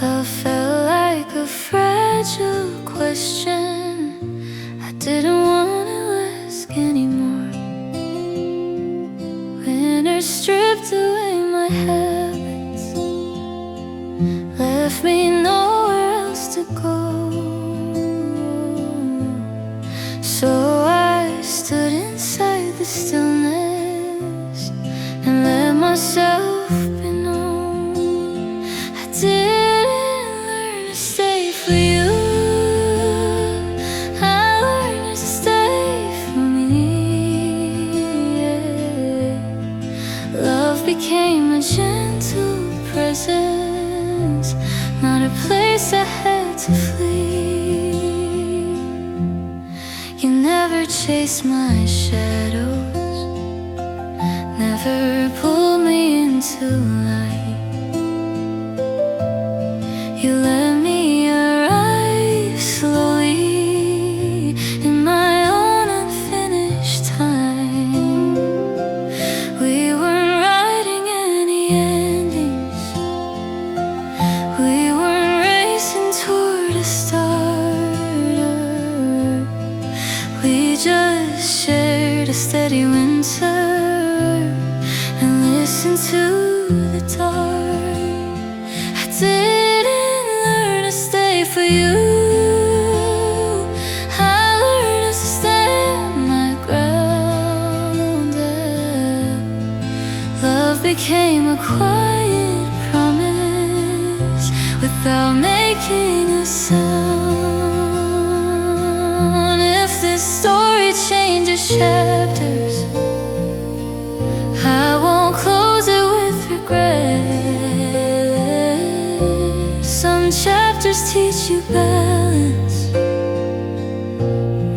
Love felt like a fragile question I didn't want to ask anymore. Winter stripped away my habits, left me nowhere else to go. So I stood inside the stillness and let myself be known. I didn't learn to stay for you, I learned to stay for me, yeah. Love became a gentle presence, not a place I had to flee. You never chased my shadows, never pulled me into light. You let me arrive slowly in my own unfinished time. We weren't writing any endings, we weren't racing toward a start. We just shared a steady winter and listened to the dark. I didn't learn to stay for you, I learned to stand my ground. Love became a quiet promise without making a sound. If this story changes chapters, I won't close it with regret. Some chapters teach you balance,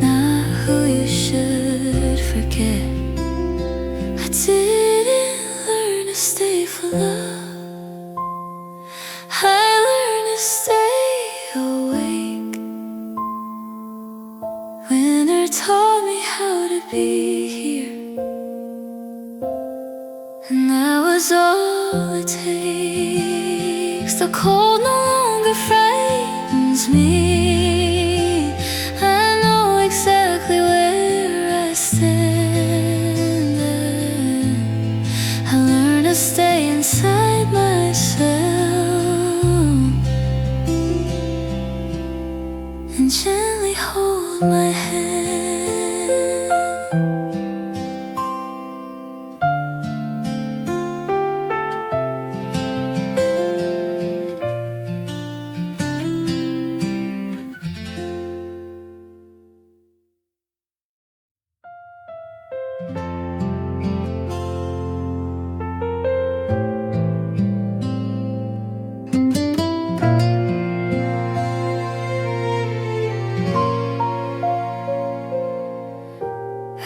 not who you should forget. I didn't learn to stay for love, I learned to stay awake. Winter taught me how to be here, and that was all it takes. The cold no longer frightens me, I know exactly where I stand. I learned to stay inside myself and gently hold my hand.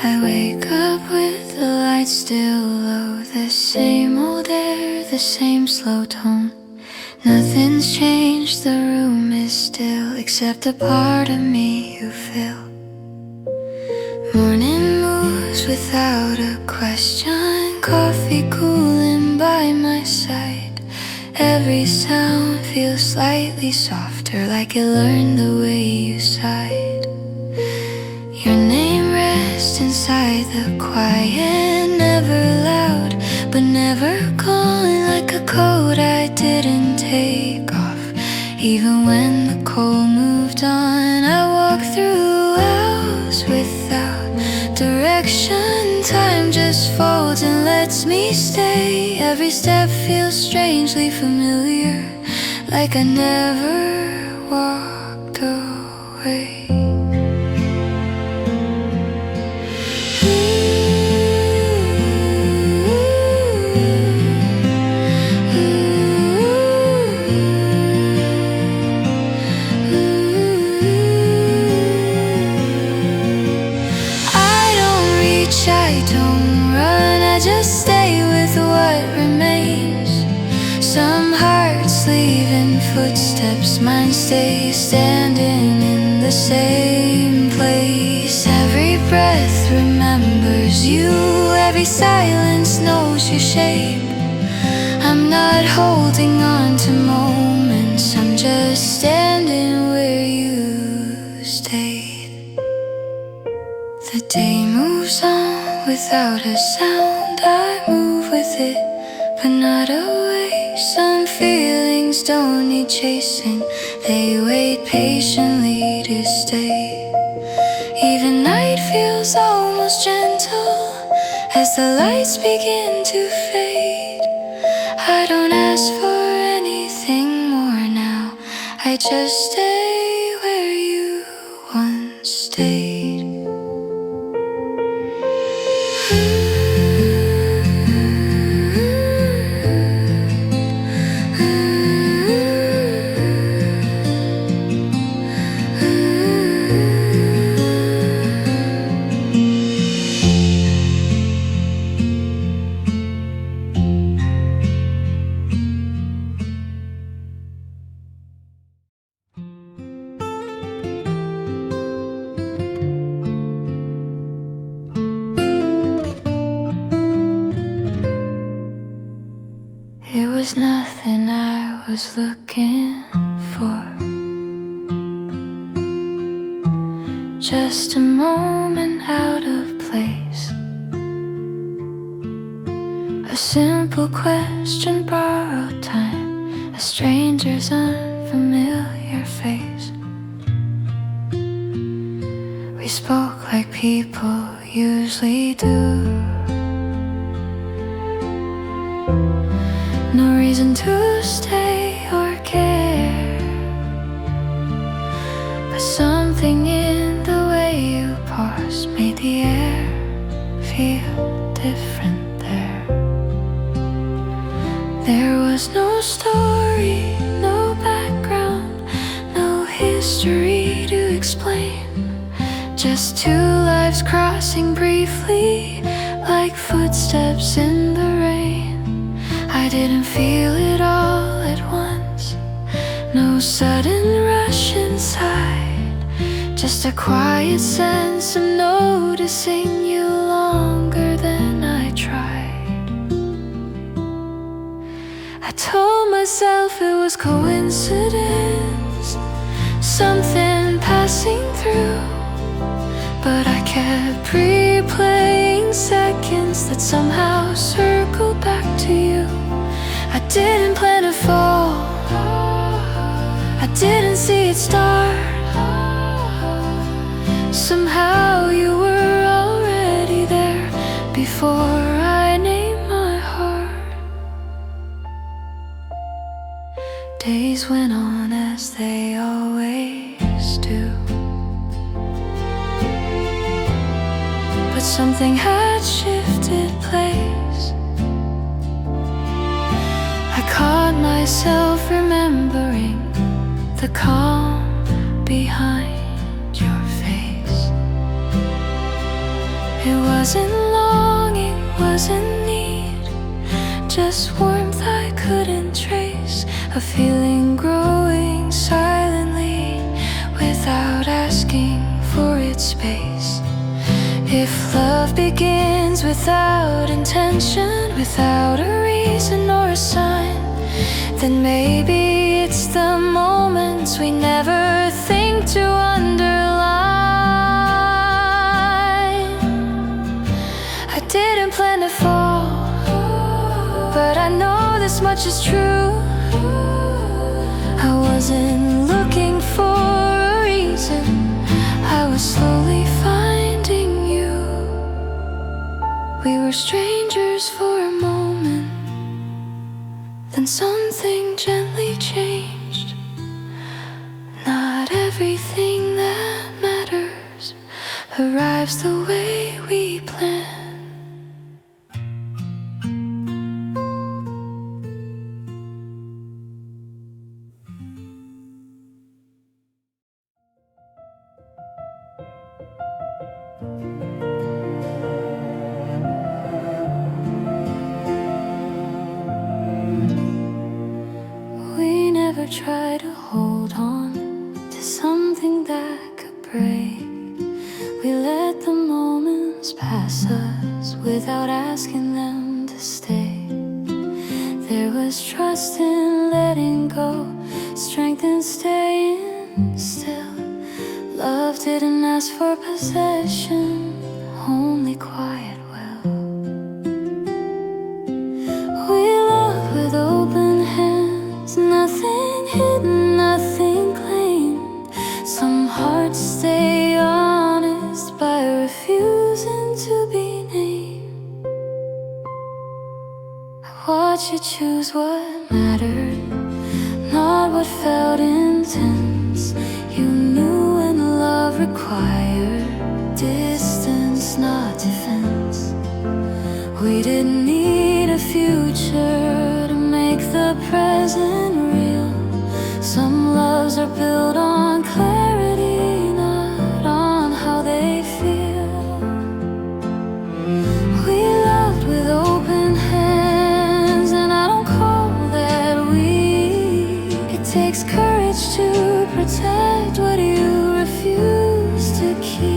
I wake up with the lights still low, the same old air, the same slow tone. Nothing's changed, the room is still, except a part of me you fill. Morning moves without a question, coffee cooling by my side. Every sound feels slightly softer, like it learned the way you sighed. Your name rests inside the quiet, never loud, but never gone, like a coat I didn't take off. Even when the cold moved on, I walk through hours without direction. Time just folds and lets me stay. Every step feels strangely familiar, like I never walked away. I don't run, I just stay with what remains. Some hearts leaving footsteps, mine stay standing in the same place. Every breath remembers you, every silence knows your shape. I'm not holding on to moments, I'm without a sound. I move with it, but not away. Some feelings don't need chasing, they wait patiently to stay. Even night feels almost gentle as the lights begin to fade. I don't ask for anything more now, I just stay where you once stayed. It was nothing I was looking for, just a moment out of place. A simple question, borrowed time, a stranger's unfamiliar face. We spoke like people usually do. No reason to stay or care, but something in the way you paused made the air feel different there. There was no story, no background, no history to explain. Just two lives crossing briefly like footsteps in the rain. I didn't feel it all at once, no sudden rush inside, just a quiet sense of noticing you longer than I tried. I told myself it was coincidence, something passing through, but I kept replaying seconds that somehow circled back to you. I didn't plan to fall, I didn't see it start. Somehow you were already there before I named my heart. Days went on as they always do, but something had shifted place. I caught myself remembering the calm behind your face. It wasn't longing, wasn't need, just warmth I couldn't trace, a feeling growing silently without asking for its space. If love begins without intention, without a reason or a sign, then maybe it's the moments we never think to underline. I didn't plan to fall, but I know this much is true. I wasn't looking for a reason, I was slowly finding you. We were strangers for a moment, then something gently changed. Not everything that matters arrives the way we planned. Try to hold on to something that could break. We let the moments pass us without asking them to stay. There was trust in letting go, strength in staying still. Love didn't ask for possession, only quiet will. hidden, nothing claimed. Some hearts stay honest by refusing to be named. I watched you choose what mattered, not what felt intense. You knew when love required distance, not defense. We didn't need a future to make the present real. Some loves are built on clarity, not on how they feel. We loved with open hands, and I don't call that weak. It takes courage to protect what you refuse to keep.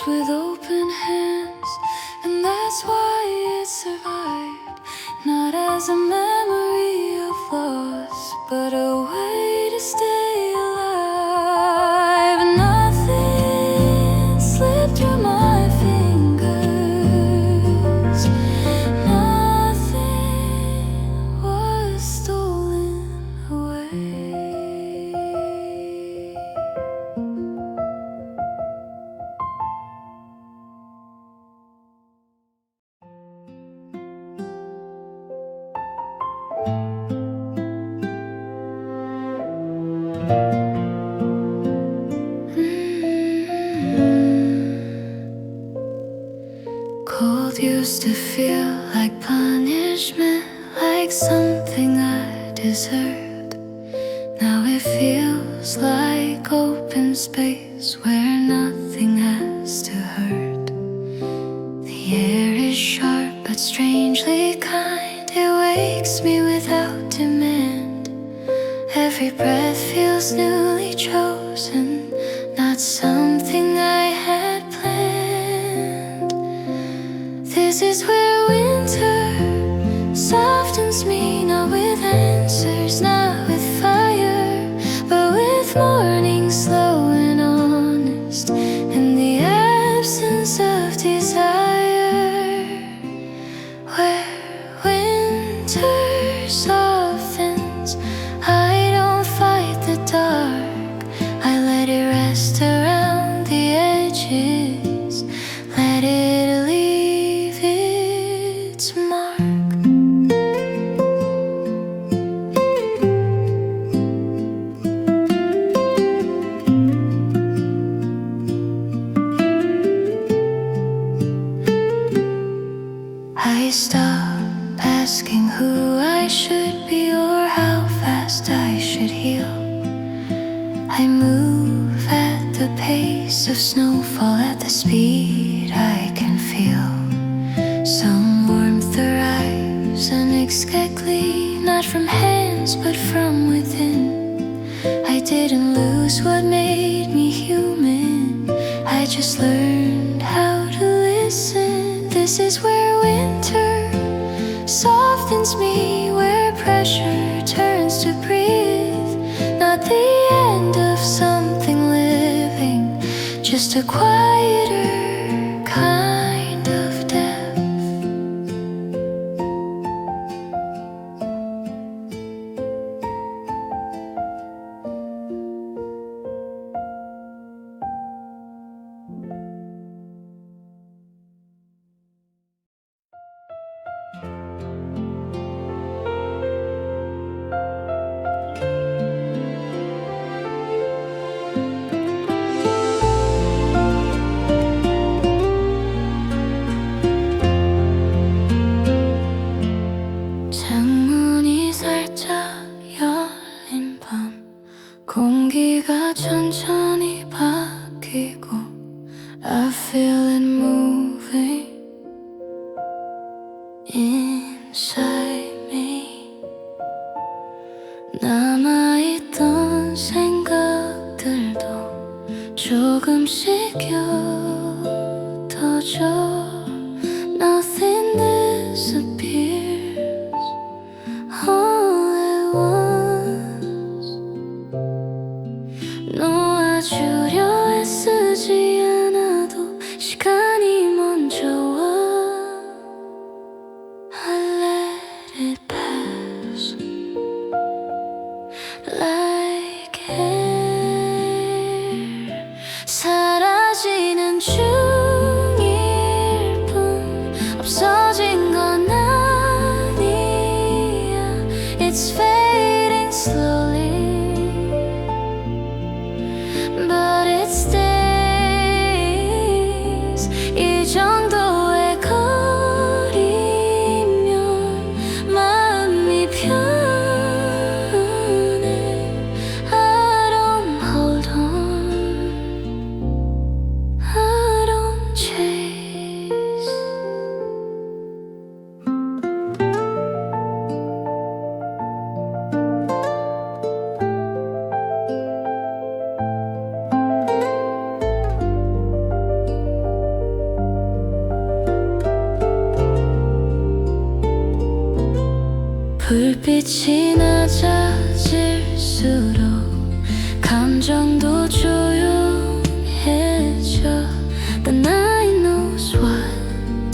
With open hands, and that's why it survived. Not as a memory of loss, but a way to stay alive. Nothing slipped through my fingers, nothing was stolen away. Cold used to feel like punishment, like something I deserved. Now it feels like open space where nothing has to hurt. The air is sharp but strangely kind. It wakes me without demand. Every breath feels newly chosen, not something I had planned. This is where winter softens me, not with answers, not with fire, but with morning slow and honest, in the absence of desire. Where winter softens, I don't fight the dark, I let it rest around the edges, let it leave its mark. I stop asking who I should be or how fast I should heal. I move at the pace of snowfall, at the speed I can feel. Some warmth arrives unexpectedly, not from hands but from within. I didn't lose what made me human, I just learned how to listen. This is where winter softens me, where pressure turns to breathe. Not the end of something living, just a quieter kind of death. 창문이 살짝 열린 밤, 공기가 천천히 바뀌고 I feel it moving inside me. 남아있던 생각들도 조금씩 옅어져. Nothing 불빛이 낮아질수록 감정도 조용해져. The night knows what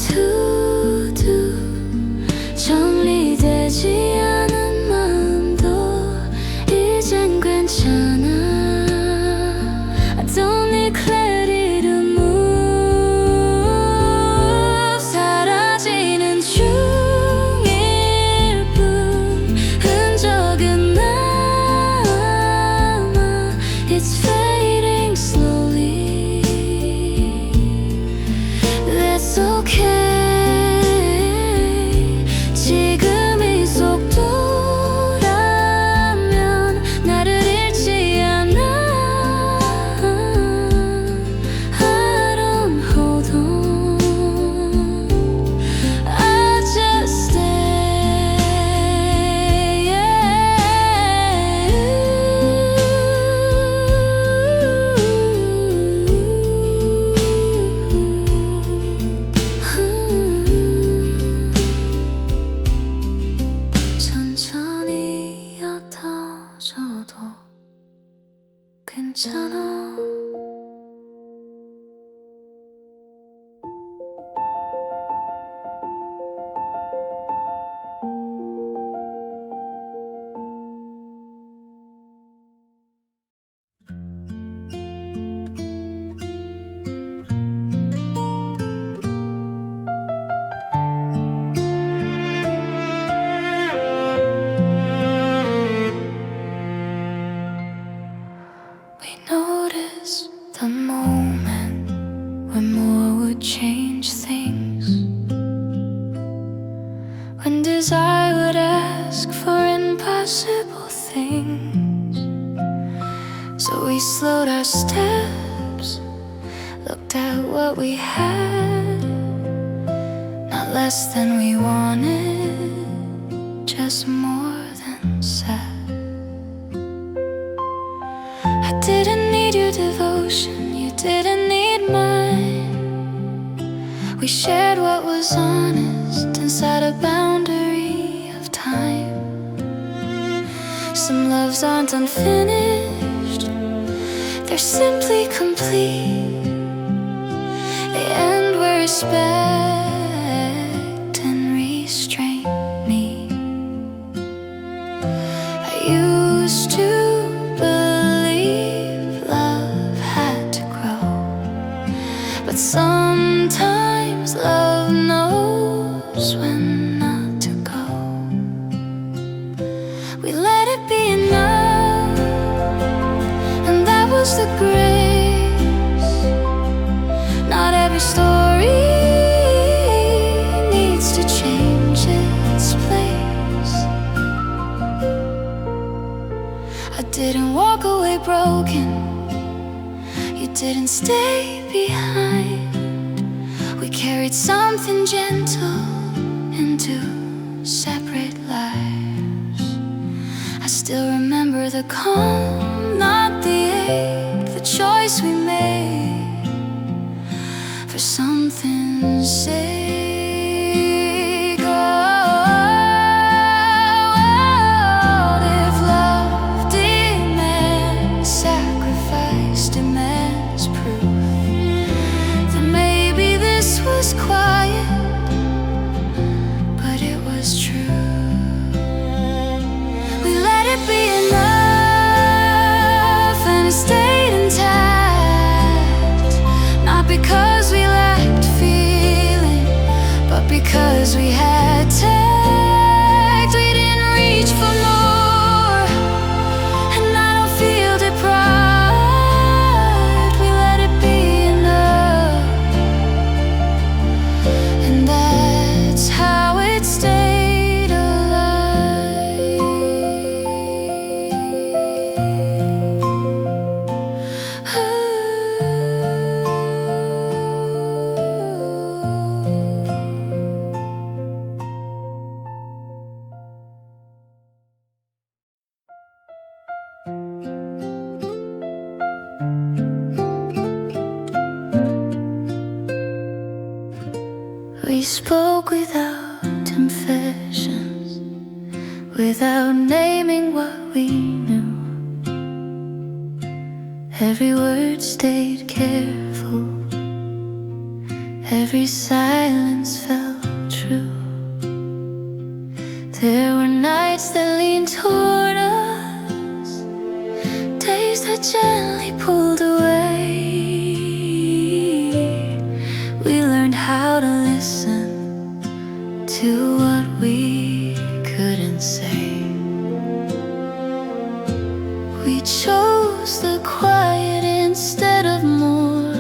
to do. 정리되지 않은 마음도 이젠 괜찮아. I don't need clarity to move. 사라지는 중일 뿐 흔적은 남아. It's fading slowly. That's okay. 지금 이 속도라면 나를 잃지 않아. I don't hold on. I just stay. 천천히 옅어져도 괜찮아. We noticed the moment when more would change things, when desire would ask for impossible things. So we slowed our steps, looked at what we had. Not less than we wanted, just more than sad. I didn't need your devotion, you didn't need mine. We shared what was honest inside a boundary of time. Some loves aren't unfinished, they're simply complete. They end where respect and restraint meet. I used to but sometimes love knows when not to go. We let it be enough, and that was the grace. Not every story needs to change its place. I didn't walk away broken, you didn't stay behind. We carried something gentle into separate lives. I still remember the calm, not the ache, the choice we made for something's sake. What if love demands sacrifice, demands proof? Was quiet, but it was true. We let it be enough, and it stayed intact. Not because we lacked feeling, but because we had tact. We didn't reach for more, and I don't feel deprived. We let it be enough, and that's how it stayed alive. We spoke without confessions. without naming what we knew. Every word stayed careful, every silence felt true. There were nights that leaned toward us, days that gently pulled away. We learned how to listen to what we couldn't say. We chose the quiet instead of more,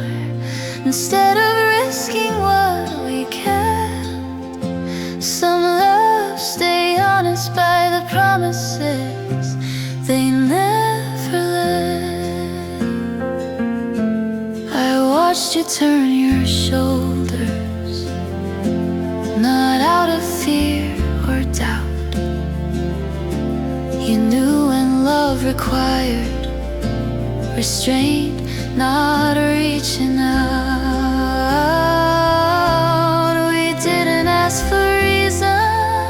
instead of risking what we can't. Some love stay honest by the promises they never left. I watched you turn your shoulders, not out of fear or doubt. You knew when love required restraint, not reaching out. We didn't ask for reasons,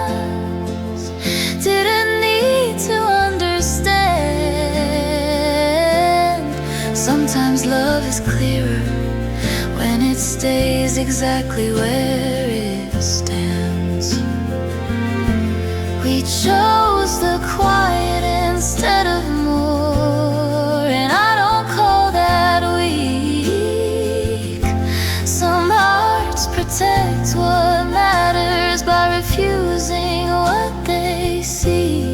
didn't need to understand. Sometimes love is clearer when it stays exactly where it stands. We chose the quiet instead of more, and I don't call that weak. Some hearts protect what matters by refusing what they seek.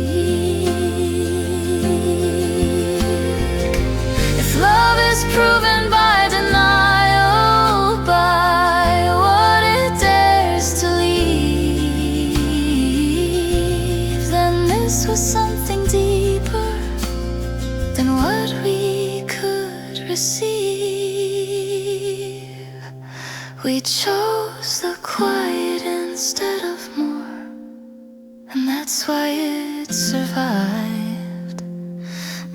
If love is proven by denial, by what it dares to leave, then this was something deeper than what we could receive. We chose the quiet instead of more, and that's why it survived.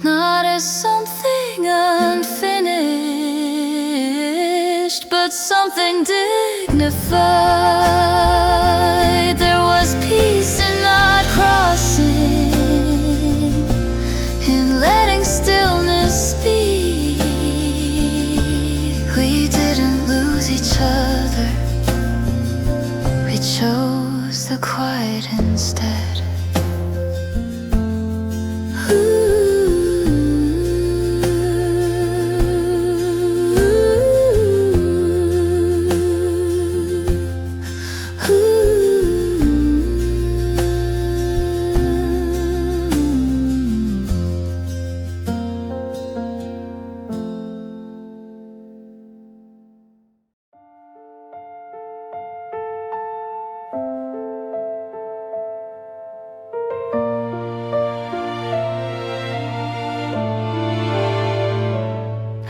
Not as something unfinished, but something dignified. There was peace in not crossing, in letting stillness speak. We didn't lose each other, we chose the quiet instead.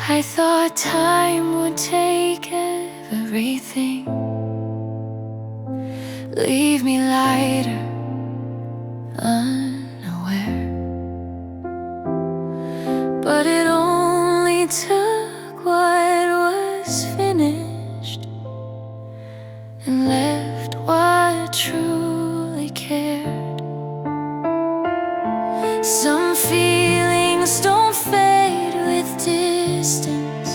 I thought time would take everything, leave me lighter, unaware. But it only took what was finished and left what truly cared. Some feelings don't fade with distance,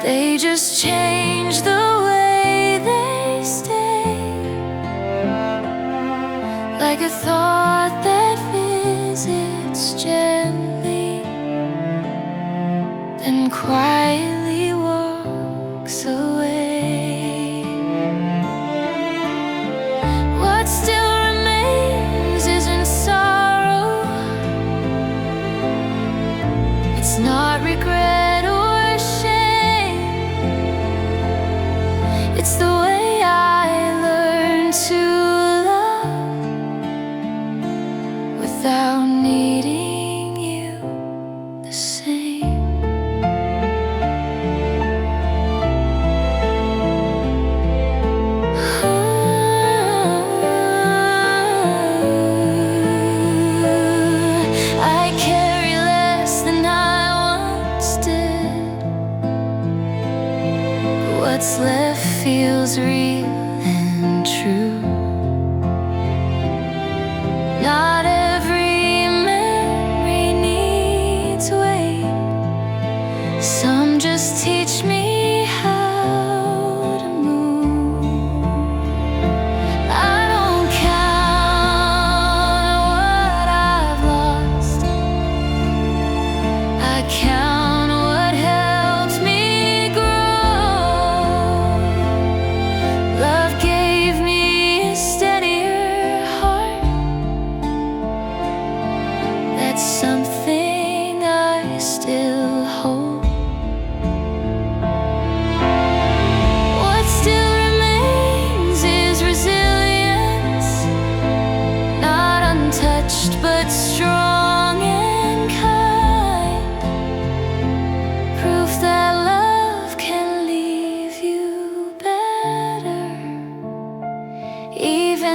they just change the way they stay. Like a thought that visits gently, then quietly walks away. What still remains isn't sorrow, it's not regret or shame. It's the way I learned to love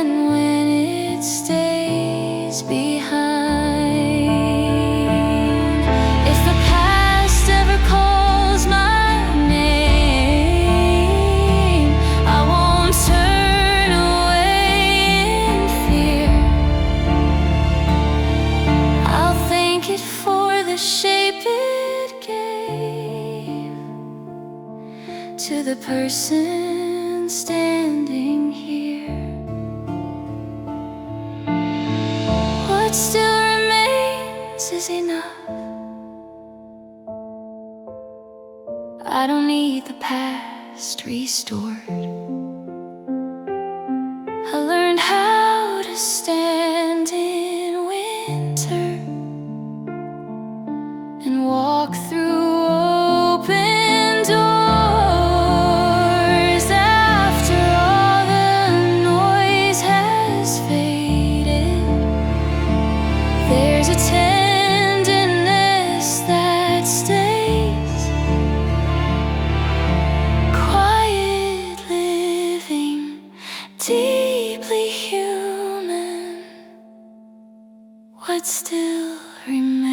and when it stays behind. If the past ever calls my name, I won't turn away in fear. I'll thank it for the shape it gave to the person standing here. What still remains is enough. I don't need the past restored. I learned how to stand in winter and walk through open doors. After all the noise has faded, there's a tenderness that stays. Quiet living, deeply human. What still remains?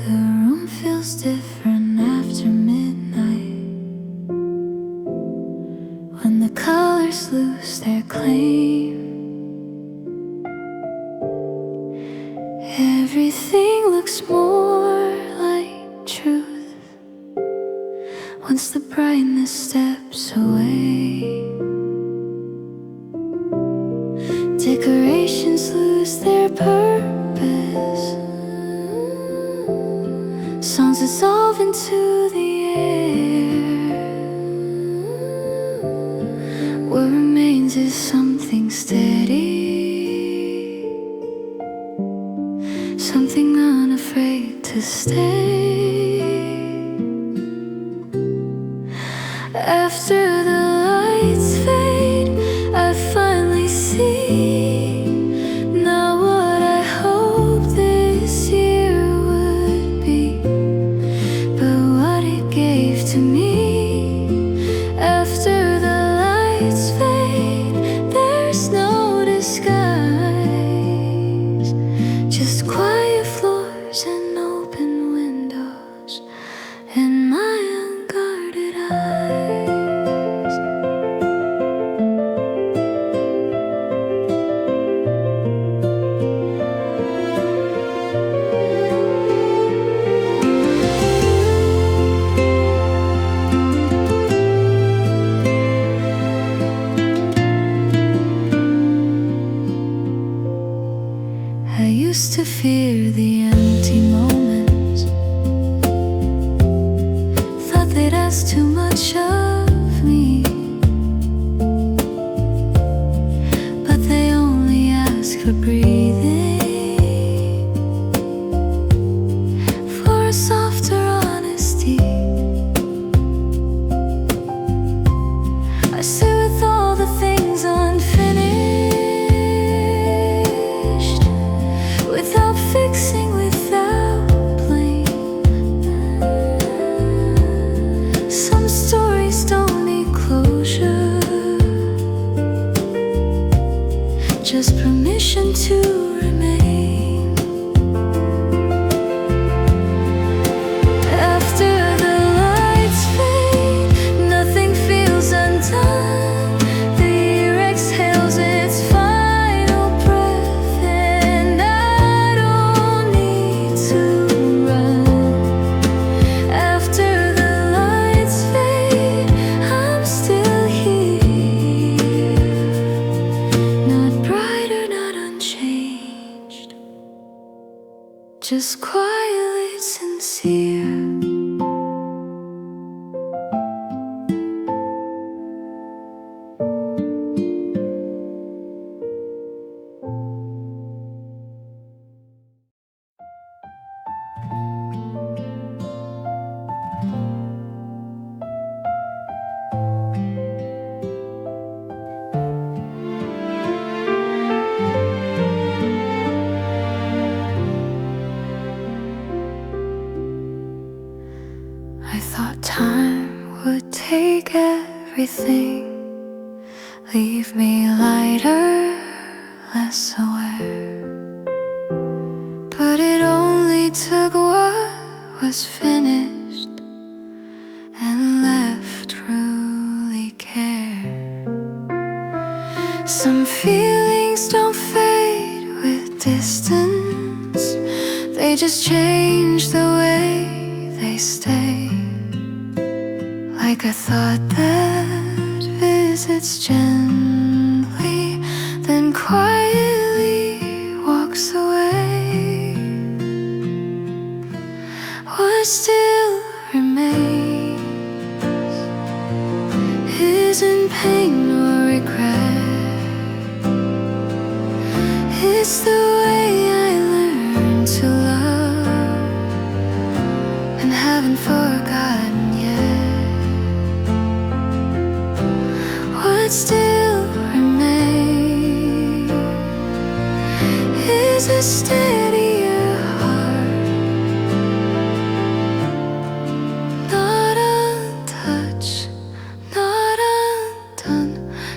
The room feels different after midnight, when the colors lose their claim. Everything looks more like truth once the brightness steps away. Decorations lose their purpose. Songs dissolve into the air. What remains is something steady, something unafraid to stay. After the lights fade, I finally see not what I hoped this year would be, but what it gave to me. After the lights fade, there's no disguise, just quiet floors and open windows and my unguarded eyes. I used to fear the empty moments, thought they'd ask too much of me, but they only ask for breathing, for a softer honesty. I sit with all the things unfinished, without fixing, without blame. Some stories don't need closure, just permission to remain. I thought time would take everything, leave me lighter, less aware. But it only took what was finished and left truly care. Some feelings don't fade with distance, they just change the way they stay. Like a thought that visits gently, then quietly walks away. What still remains isn't pain or regret. It's the way I learned to love and haven't forgotten yet. What still remains is a steadier heart, not untouched, not undone,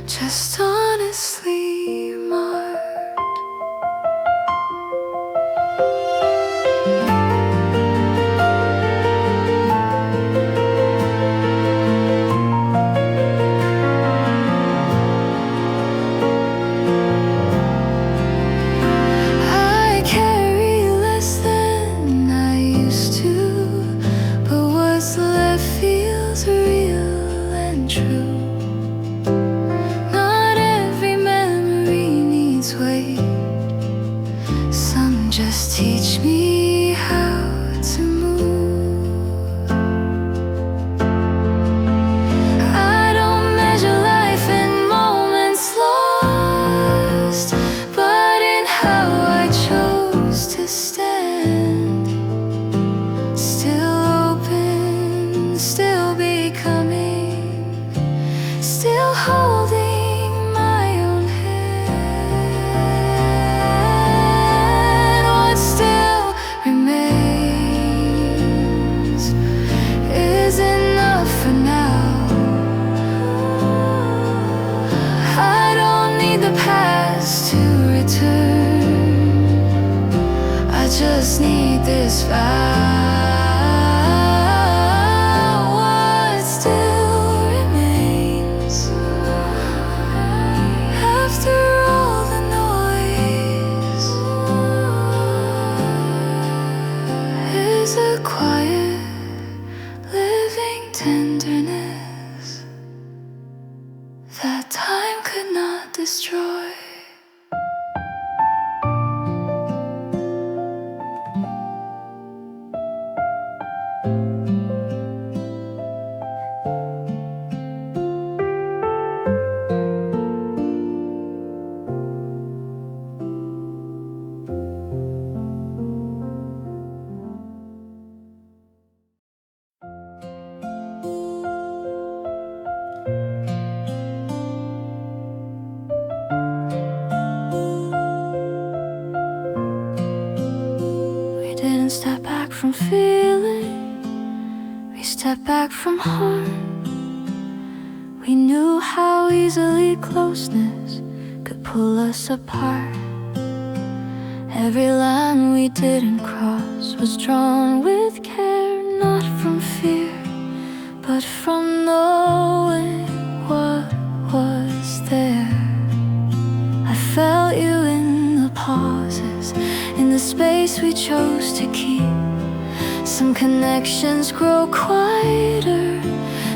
just honestly marked. I carry less than I used to, but what's left feels real and true. Not every memory needs weight, some just teach me how to move. I don't measure life in moments lost, but in how I chose to stand. Still open, still becoming, still holding my own hand. What still remains is enough for now. I don't need the past to return, I just need this vow. What still remains after all the noise is a quiet, living tenderness that time could not destroy. We didn't step back from feeling, we stepped back from harm. We knew how easily closeness could pull us apart. Every line we didn't cross was drawn with care, not from fear, but from knowing what was there. I felt you in the pauses, in the space we chose to keep. Some connections grow quieter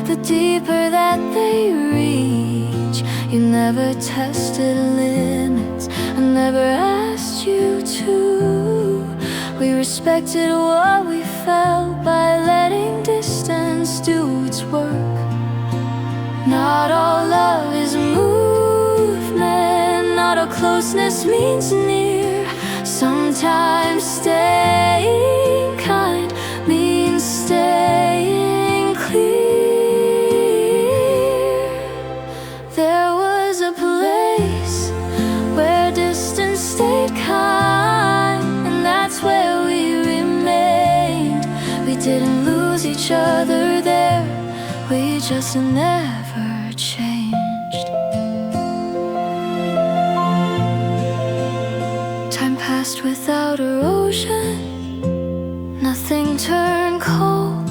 the deeper that they reach. You never tested limits, I never asked you to. We respected what we felt by letting distance do its work. Not all love is movement, not all closeness means near. Sometimes staying kind means staying clear. There was a place where distance stayed kind, and that's where we remained. We didn't lose lose each other there. We just never changed. Time passed without erosion. Nothing turned cold.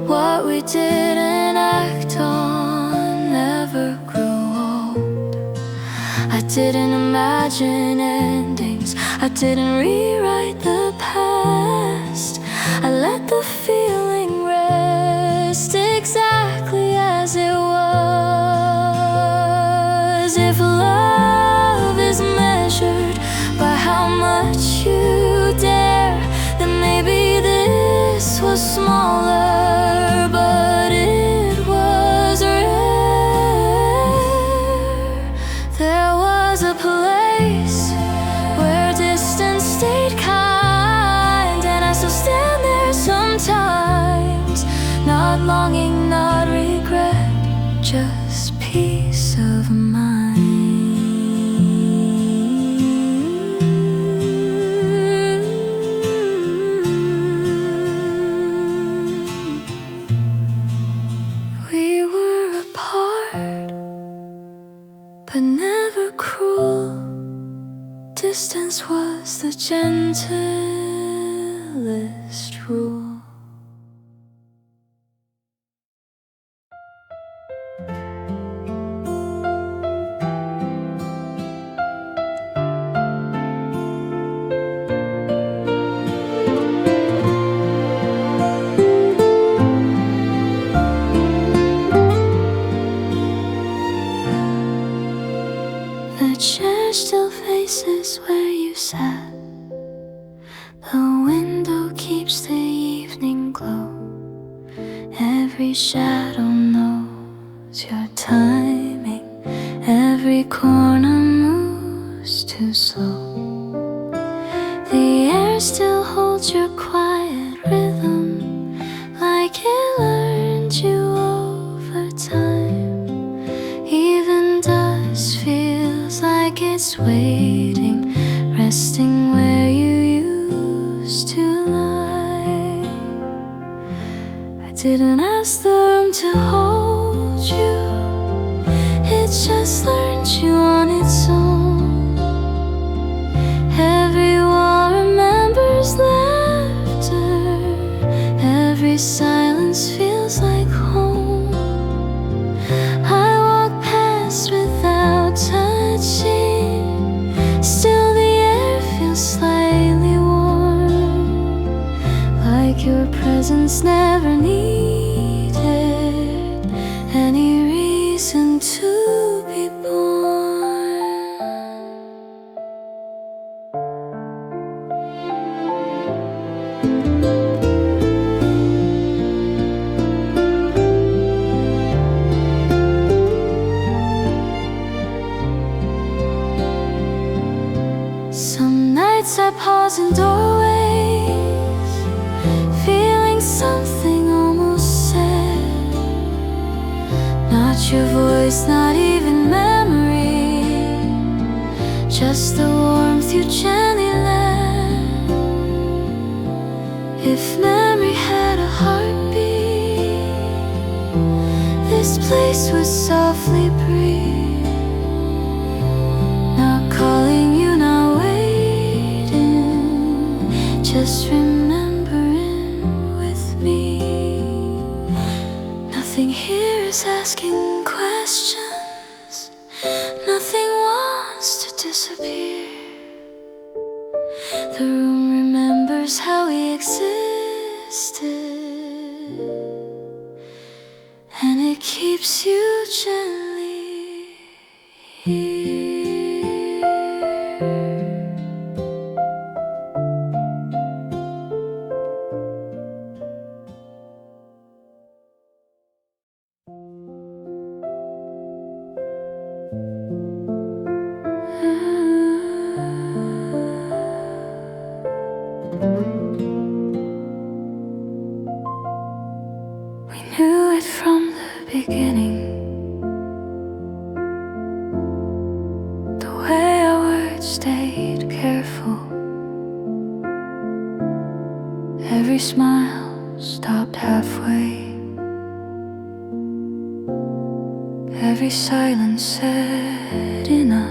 What we didn't act on never grew old. I didn't imagine endings. I didn't rewrite the past. I let the feeling rest exactly as it was. If love is measured by how much you dare, then maybe this was smaller, but it was rare. There was a place where distance stayed kind, and I still stand there sometimes, not longing, not regret, just peace of mind. We were apart, but never cruel. Distance was the gentlest rule. The chair still faces where you sat. The window keeps the evening glow. Every shadow knows your timing. Every corner moves too slow. The air still holds your quiet rhythm, like it learned you over time. Even dust feels like it's waiting, resting where you used to lie. I didn't ask the room to hold you, it just learned you on its own. Every wall remembers laughter, every silence feels like home. I walk past without touching, still the air feels slightly warm, like your presence never needed any reason to be born. Some nights I pause in doorways, feeling something almost sad. Not your voice, not even memory, just the warmth you gently left. If memory had a heartbeat, this place would softly breathe. Not calling you, not waiting, just remembering with me. Nothing here is asking questions, nothing wants to disappear. The room remembers how we existed, and it keeps you gently here. We knew it from the beginning, the way our words stayed careful. Every smile, stopped halfway. Every silence said enough.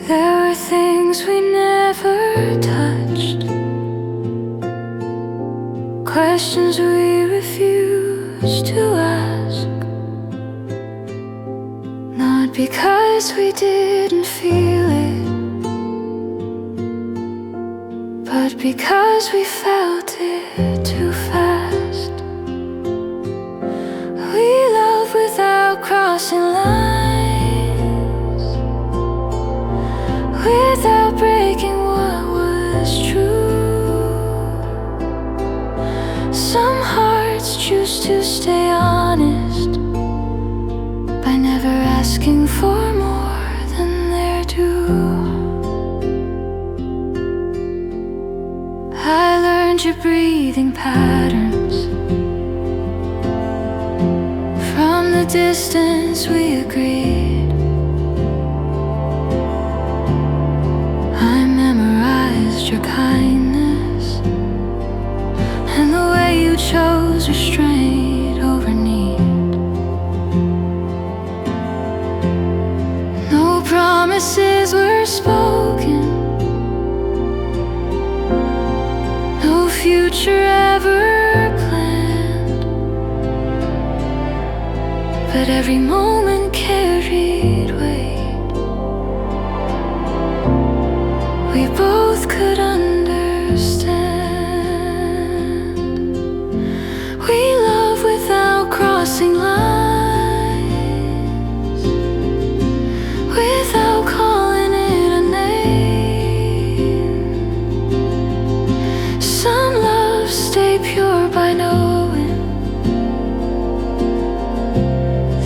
There were things we never touched, questions we refused to ask. Not because we didn't feel it, but because we felt it too fast. We love without crossing lines, without breaking what was true. Some hearts choose to stay honest by never asking for more than their due. I learned your breathing patterns from the distance we agreed. I memorized your kindness and the way you chose restraint over need. No promises were spoken, no future ever planned, but every moment carried weight. We both could understand. We love without crossing lines, without calling it a name. Some love stay pure by knowing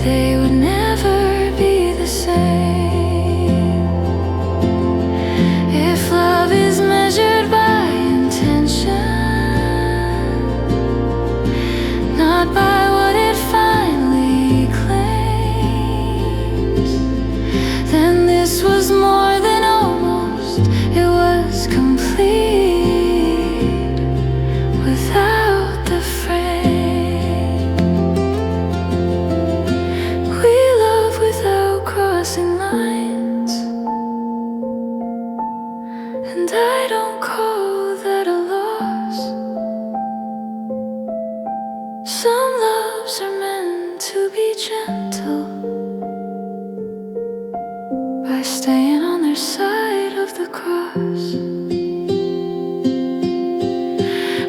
they would never be the same. If love is measured by intention, not by what it finally claims, then this was more than almost, it was complete without the frame. We love without crossing lines, and I don't call that a loss. Some loves are meant to be gentle by staying on their side of the cross.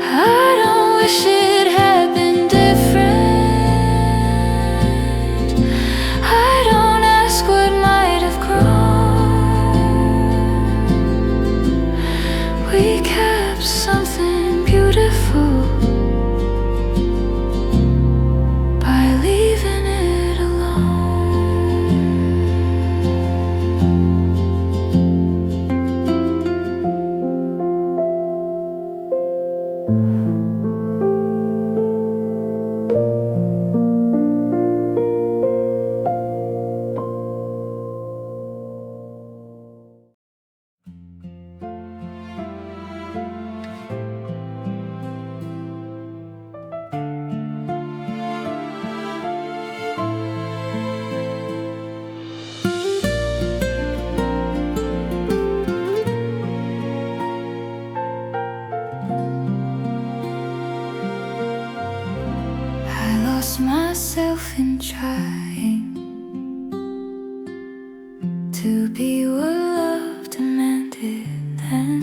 I don't wish it had been different. I don't ask what might have grown. We kept something beautiful by leaving it alone. I lost myself in trying to be what love demanded then.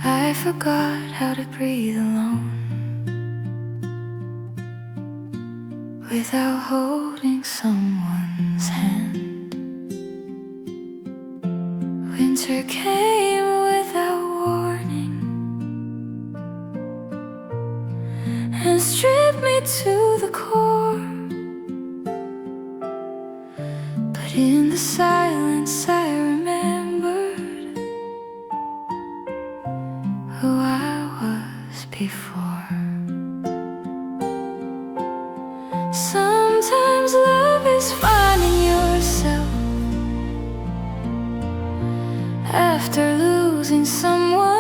I forgot how to breathe alone without holding someone's hand. Winter came without warning and stripped me to the core. But in the silence I remembered who I was before. Sometimes love is finding yourself after losing someone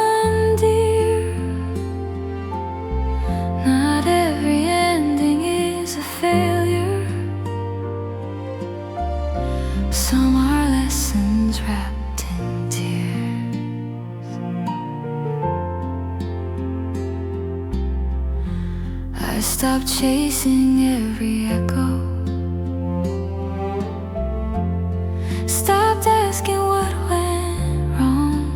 stop chasing every echo. Stopped asking what went wrong.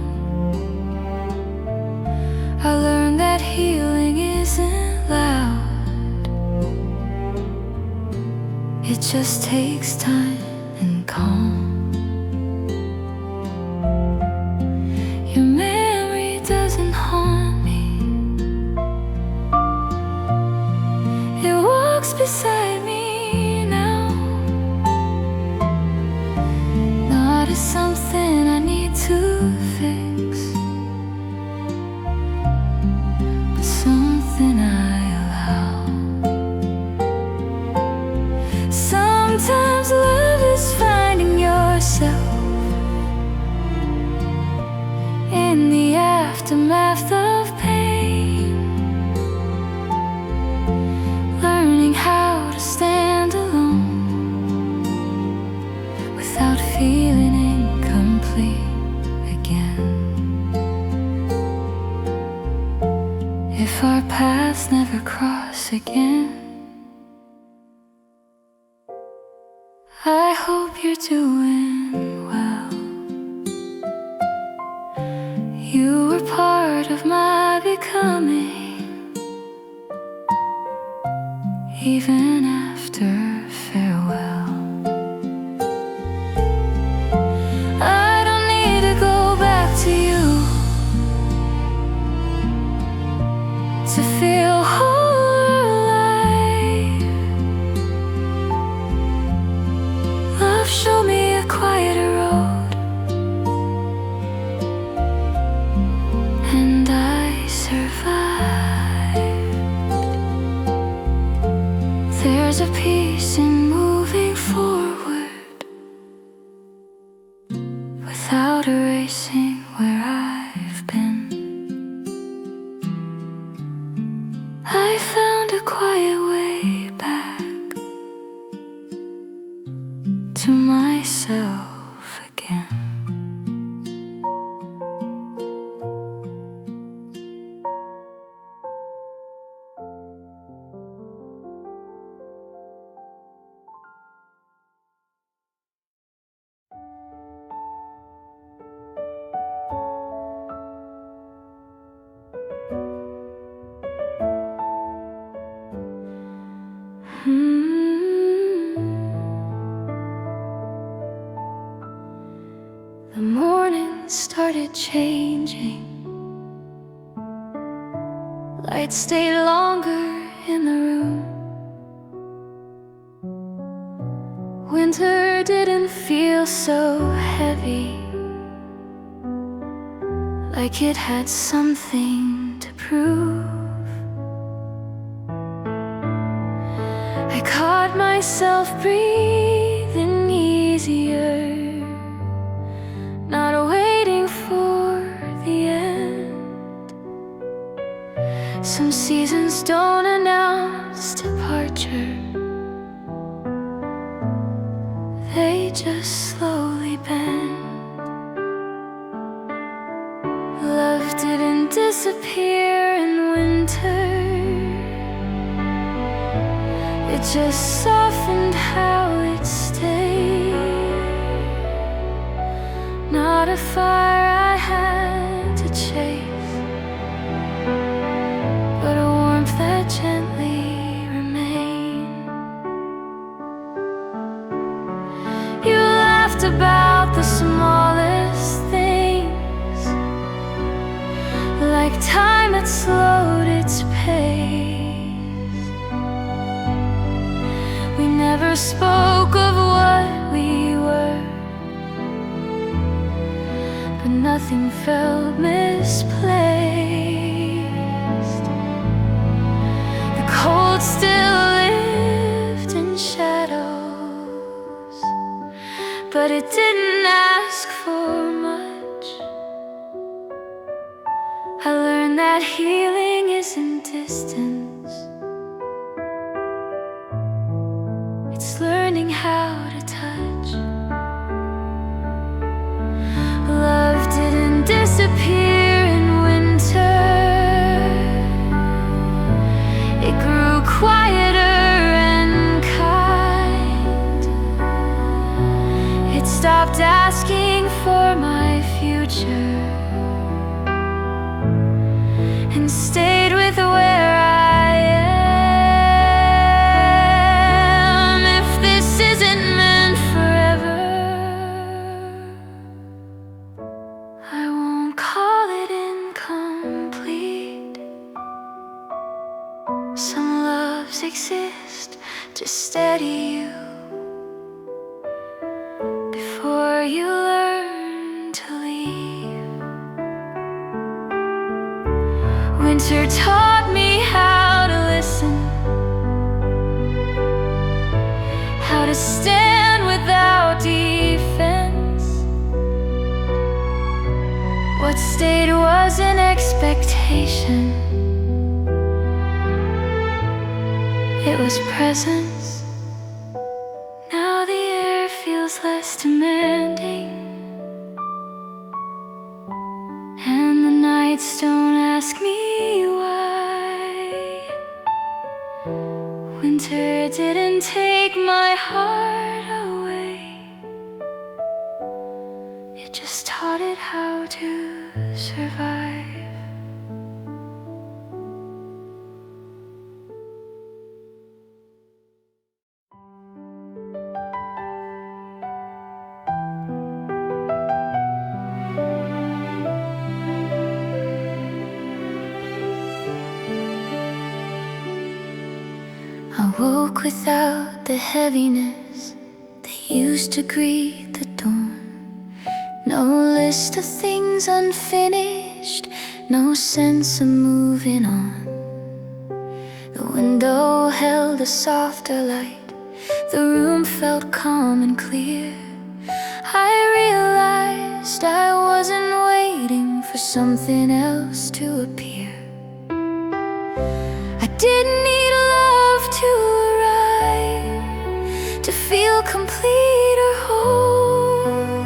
I learned that healing isn't loud. It just takes time and calm. Your memory doesn't haunt me. It walks beside me now. Not as something I need to fix, but something I allow. Sometimes love is finding yourself in the aftermath of pain, learning how to stand alone without feeling incomplete again. If our paths never cross again, I hope you're doing well. You were part of my becoming, even after farewell. I don't need to go back to you to feel whole or alive. Love showed me a quieter road, and I survived. There's a peace in moving forward without erasing where I've been. I found a quiet way back to myself again. The morning started changing. Lights stayed longer in the room. Winter didn't feel so heavy, like it had something to prove. I caught myself breathing easier, not waiting for the end. Some seasons don't announce departure, they just slowly bend. Love didn't disappear in winter, it just softened how it stayed. Not a fire I had to chase, but a warmth that gently remained. You laughed about the smallest things, like time had slowed its pace. We never spoke of what we were, but nothing felt misplaced. The cold still lived in shadows, but it didn't ask for much. I learned that healing isn't distance, it's learning how to touch. Love didn't disappear in winter, it grew quiet and stayed with where I am. If this isn't meant forever, I won't call it incomplete. Some loves exist to steady you before you learn to leave. Winter taught me how to listen, how to stand without defense. What stayed was an expectation. It was presence. Now the air feels less demanding, and the nights don't ask me why. Winter didn't take my heart away, it just taught it how to survive. I woke without the heaviness that used to greet the dawn. No list of things unfinished, no sense of moving on. The window held a softer light, the room felt calm and clear. I realized I wasn't waiting for something else to appear. I didn't need love to arrive to feel complete or whole.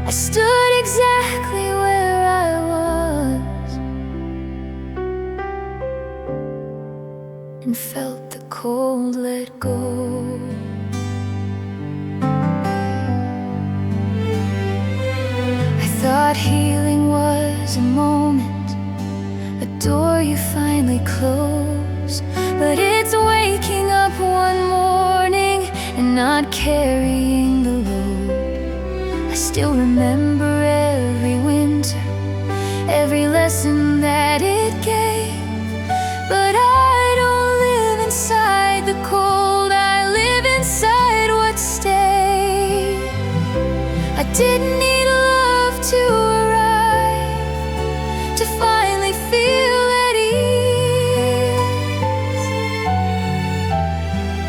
I stood exactly where I was and felt the cold let go. I thought healing was a moment, a door you finally close, but it's waking up one morning and not carrying the load. I still remember every winter, every lesson that it gave, but I don't live inside the cold, I live inside what stayed. I didn't need love to arrive to finally feel at ease.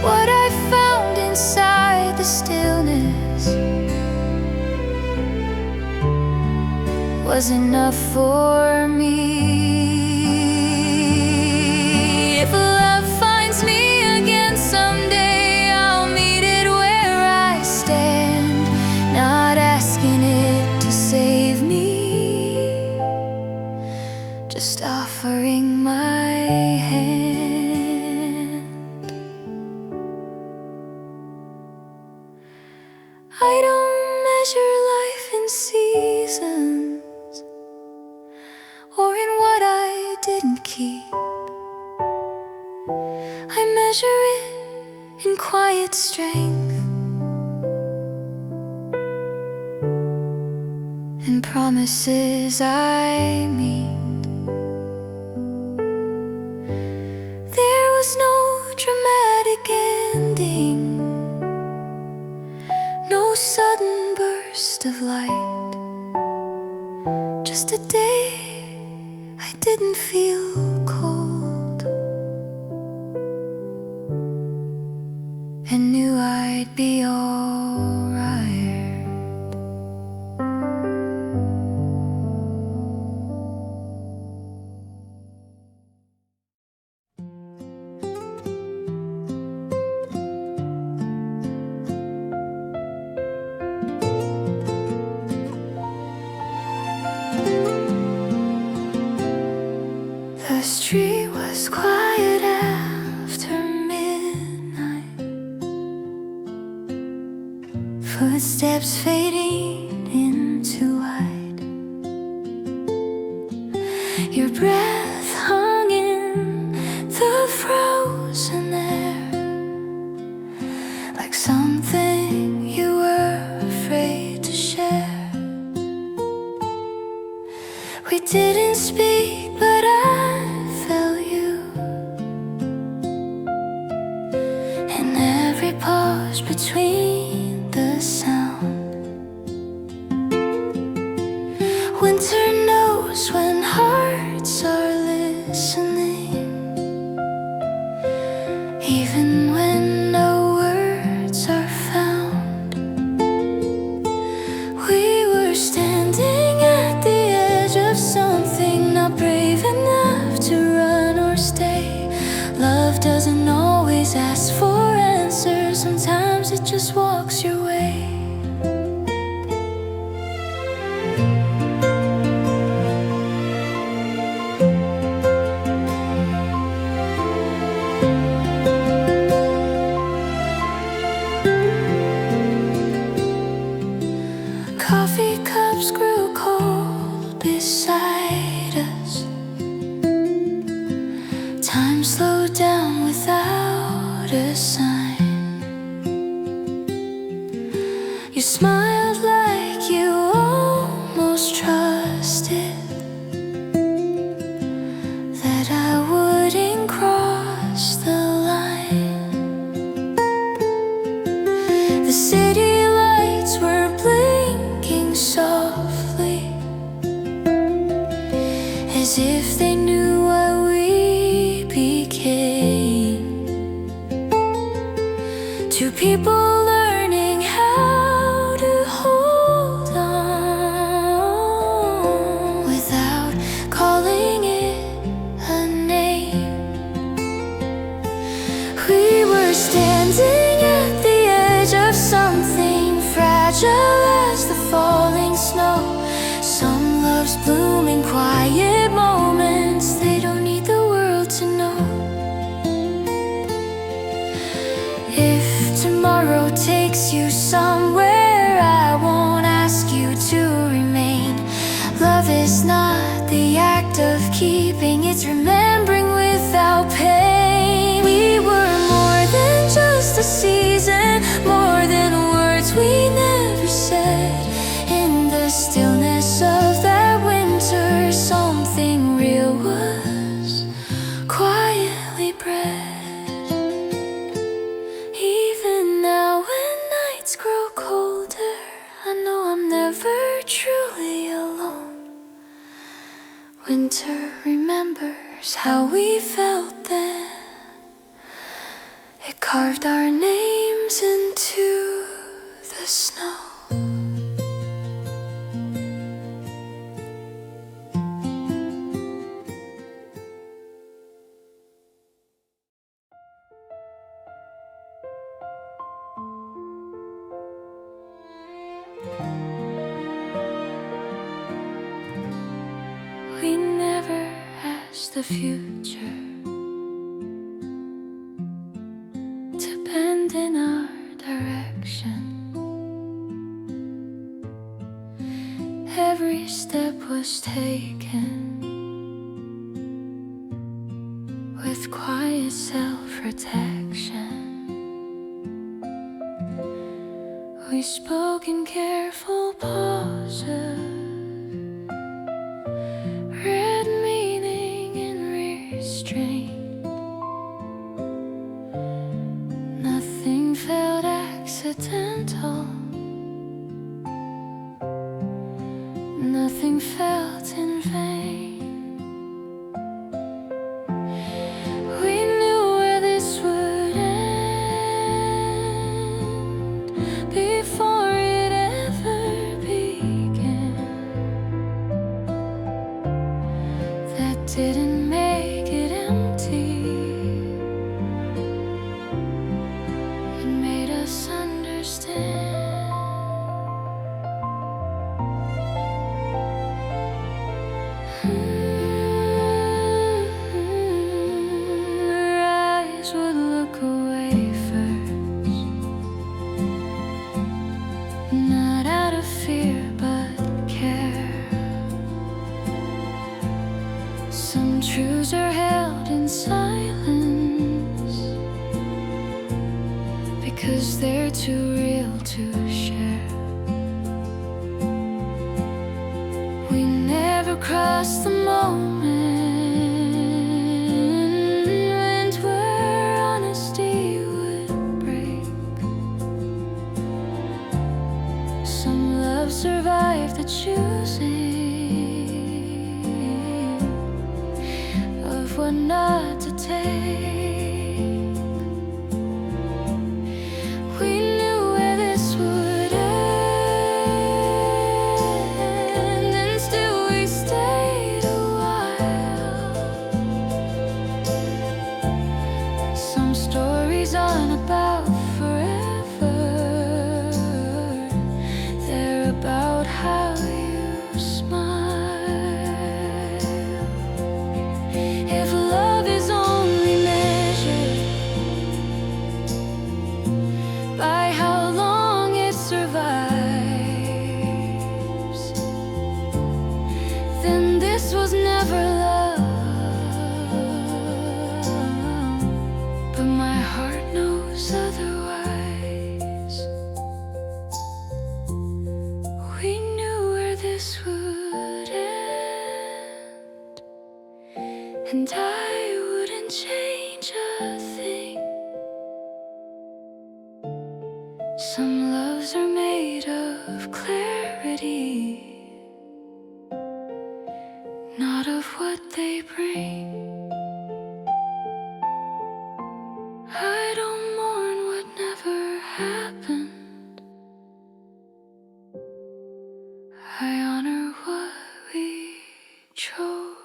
What I found inside the stillness was enough for me. If love finds me again someday, I'll meet it where I stand, not asking it to save me, just offering my hand. I don't measure life in seasons or in what I didn't keep. I measure it in quiet strength and promises I meet. There was no dramatic ending, no sudden burst of light, just a day I didn't feel cold and knew I'd be alright. The street was quiet after midnight, footsteps fading into white. Your breath hung in the frozen air, like something you were afraid to share. We didn't speak, but I felt you in every pause between the sound. Winter knows when hearts are listening, even when no words are found. We were standing at the edge of something, not brave enough to run or stay. Love doesn't always ask for answers, sometimes it just walks your way. Coffee cups grew cold beside us. Time slowed down without a sign. You smiled like you almost trusted that I wouldn't cross the line. The city lights were blinking softly, as if they knew what we became. Two people learning how to hold on without calling it a name. We were standing at the edge of something fragile as the falling snow. Some loves bloom in quiet moments, they don't need the world to know. If tomorrow takes you somewhere, I won't ask you to remain. Love is not the act of keeping, it's remembering without pain. We were more than just a season, more than words we never said. In the stillness of that winter, something real was quietly bred. Even now when nights grow colder, I know I'm never truly alone. Winter remembers how we felt then. It carved our names into the snow. We never asked the future to bend in our direction. Every step was taken with quiet self-protection. We spoke in careful pauses, read meaning in restraint. Nothing felt accidental, nothing felt in vain. We knew where this would end before it ever began. That didn't make it empty, it made us understand. Our eyes would look away first, not out of fear but care. Some truths are held in silence because they're too real to share. We never cross the moment where honesty would break. Some love survived the choosing of what not to take. We knew where this would end, and still we stayed a while. Some stories aren't about forever, they're about how you smile. If love is only measured by how long it survives, then this was never love. But my heart knows otherwise. We knew where this would end, and I wouldn't change a thing. Some loves are made of clarity, not of what they bring. I don't mourn what never happened, I honor what we chose.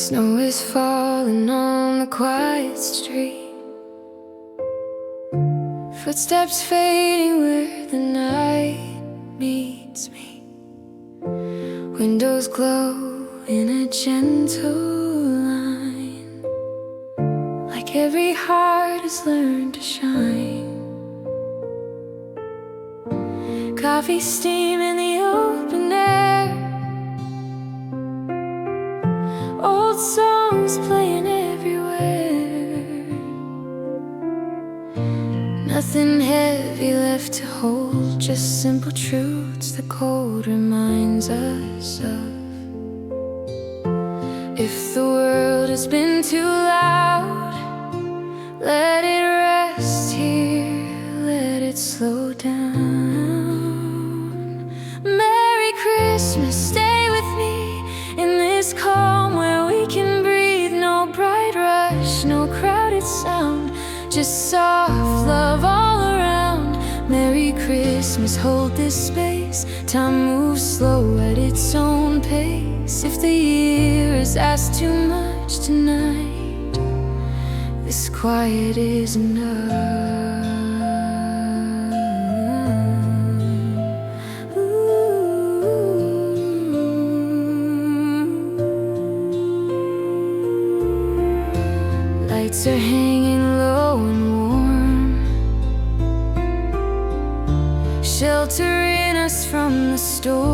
Snow is falling on the quiet street, footsteps fading where the night meets me. Windows glow in a gentle line, like every heart has learned to shine. Coffee steam in the open air, old songs playing everywhere. Nothing heavy left to hold, just simple truths the cold reminds us of. If the world has been too loud, let it rest here, let it slow down. Merry Christmas, stay with me in this calm where we can breathe. No bright rush, no crowded sound, just soft love all around. Merry Christmas, hold this space. Time moves slow at its own pace. If the year has asked too much tonight, this quiet is enough. Lights are hanging low and warm, sheltering us from the storm.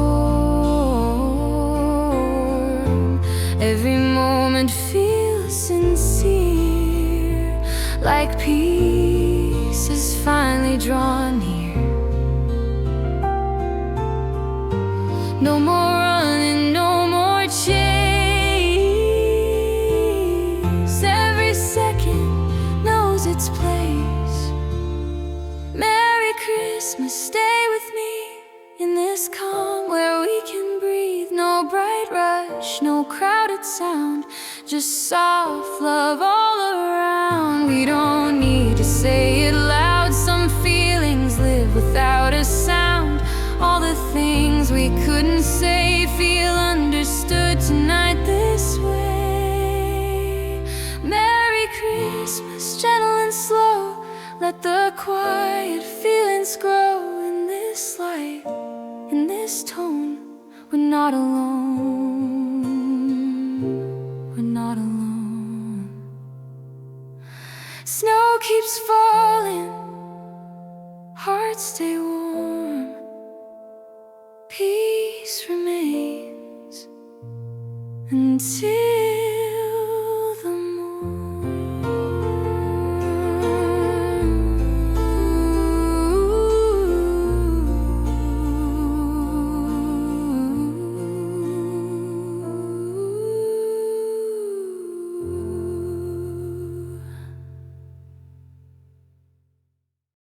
Every moment feels sincere, like peace is finally drawn near. No more running, no more chase. Every second knows its place. Merry Christmas, stay with me in this calm where we can breathe. No bright rush, no crowded sound, just soft love all around. We don't need to say it loud, some feelings live without a sound. All the things we couldn't say feel understood The quiet feelings grow in this light, in this tone. We're not alone. We're not alone. Snow keeps falling, hearts stay warm. Peace remains until